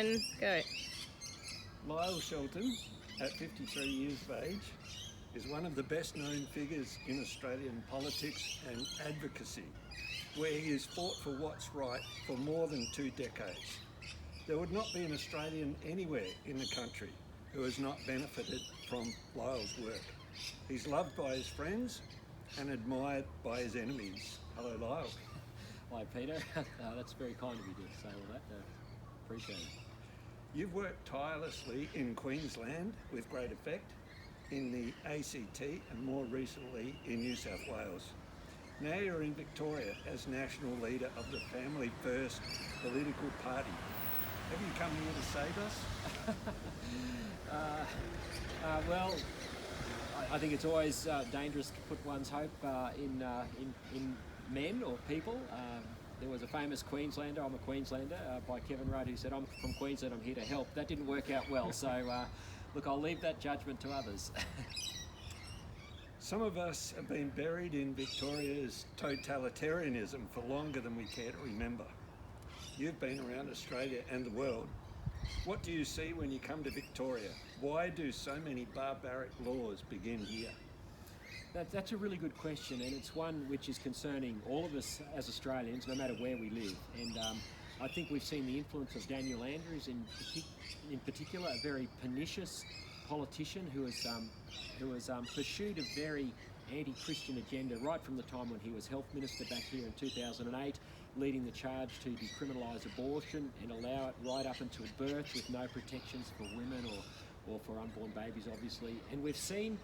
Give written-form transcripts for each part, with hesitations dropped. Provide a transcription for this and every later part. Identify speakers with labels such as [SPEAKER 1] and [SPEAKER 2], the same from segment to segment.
[SPEAKER 1] And go.
[SPEAKER 2] Lyle Shelton, at 53 years of age, is one of the best known figures in Australian politics and advocacy, where he has fought for what's right for more than 2 decades. There would not be an Australian anywhere in the country who has not benefited from Lyle's work. He's loved by his friends and admired by his enemies. Hello, Lyle.
[SPEAKER 3] Hi, Peter. That's very kind of you to say all that. Appreciate it.
[SPEAKER 2] You've worked tirelessly in Queensland with great effect, in the ACT and more recently in New South Wales. Now you're in Victoria as national leader of the Family First political party. Have you come here to save us?
[SPEAKER 3] Well, I think it's always dangerous to put one's hope in men or people. There was a famous Queenslander, I'm a Queenslander, by Kevin Rudd, who said, "I'm from Queensland, I'm here to help." That didn't work out well, so look, I'll leave that judgment to others.
[SPEAKER 2] Some of us have been buried in Victoria's totalitarianism for longer than we care to remember. You've been around Australia and the world. What do you see when you come to Victoria? Why do so many barbaric laws begin here?
[SPEAKER 3] That's a really good question, and it's one which is concerning all of us as Australians, no matter where we live. And I think we've seen the influence of Daniel Andrews in particular, a very pernicious politician who has pursued a very anti-Christian agenda right from the time when he was health minister back here in 2008, leading the charge to decriminalise abortion and allow it right up until birth with no protections for women or for unborn babies, obviously. And we've seen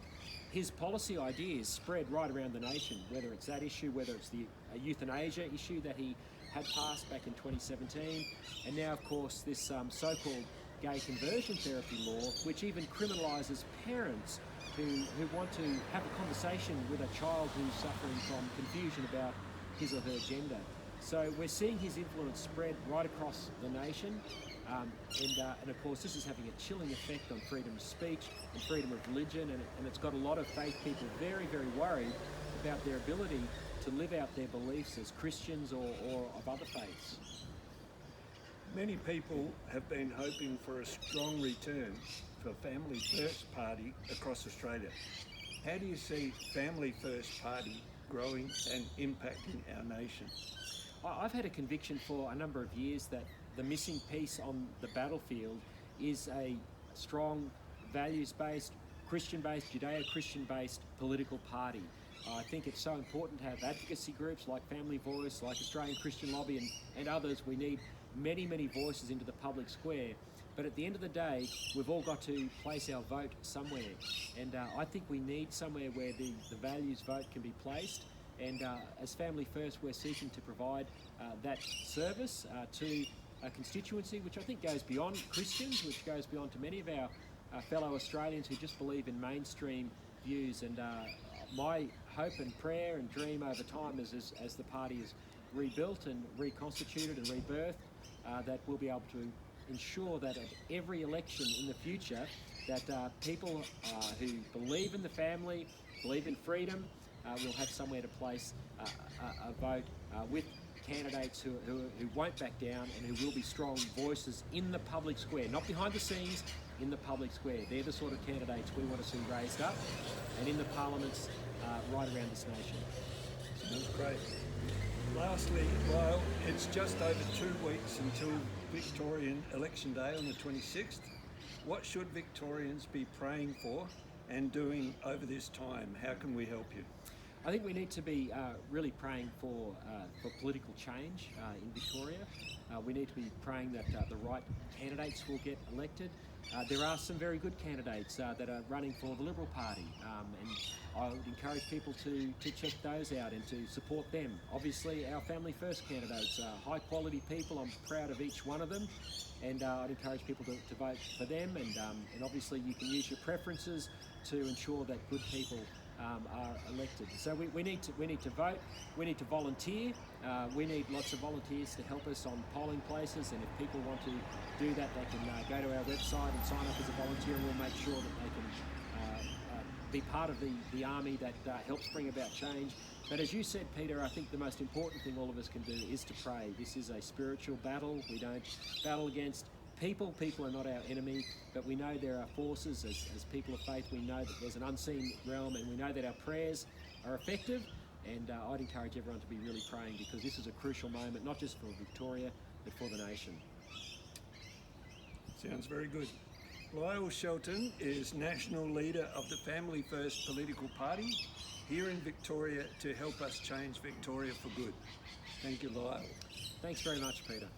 [SPEAKER 3] his policy ideas spread right around the nation, whether it's that issue, whether it's the euthanasia issue that he had passed back in 2017, and now, of course, this so-called gay conversion therapy law, which even criminalises parents who want to have a conversation with a child who's suffering from confusion about his or her gender. So we're seeing his influence spread right across the nation, and of course this is having a chilling effect on freedom of speech and freedom of religion, and it's got a lot of faith people very, very worried about their ability to live out their beliefs as Christians or of other faiths.
[SPEAKER 2] Many people have been hoping for a strong return for Family First Party across Australia. How do you see Family First Party growing and impacting our nation?
[SPEAKER 3] I've had a conviction for a number of years that the missing piece on the battlefield is a strong, values-based, Christian-based, Judeo-Christian-based political party. I think it's so important to have advocacy groups like Family Voice, like Australian Christian Lobby and others. We need many, many voices into the public square. But at the end of the day, we've all got to place our vote somewhere. And I think we need somewhere where the values vote can be placed. And as Family First, we're seeking to provide that service to a constituency which I think goes beyond Christians, which goes beyond to many of our fellow Australians who just believe in mainstream views. And my hope and prayer and dream over time is as the party is rebuilt and reconstituted and rebirthed, that we'll be able to ensure that at every election in the future that people who believe in the family, believe in freedom, will have somewhere to place a vote with candidates who won't back down and who will be strong voices in the public square, not behind the scenes, in the public square. They're the sort of candidates we want to see raised up and in the parliaments right around this nation.
[SPEAKER 2] Sounds great. Lastly, Lyle, it's just over 2 weeks until Victorian Election Day on the 26th. What should Victorians be praying for and doing over this time? How can we help you?
[SPEAKER 3] I think we need to be really praying for political change in Victoria. We need to be praying that the right candidates will get elected. There are some very good candidates that are running for the Liberal Party, and I would encourage people to check those out and to support them. Obviously, our Family First candidates are high quality people. I'm proud of each one of them, and I'd encourage people to vote for them. And obviously, you can use your preferences to ensure that good people are elected. So we need to vote. We need to volunteer. We need lots of volunteers to help us on polling places. And if people want to do that, they can go to our website and sign up as a volunteer, and we'll make sure that they can be part of the army that helps bring about change. But as you said, Peter, I think the most important thing all of us can do is to pray. This is a spiritual battle. We don't battle against people are not our enemy, but we know there are forces as people of faith. We know that there's an unseen realm, and we know that our prayers are effective. And I'd encourage everyone to be really praying, because this is a crucial moment, not just for Victoria, but for the nation.
[SPEAKER 2] Sounds very good. Lyle Shelton is National Leader of the Family First political party here in Victoria to help us change Victoria for good. Thank you, Lyle.
[SPEAKER 3] Thanks very much, Peter.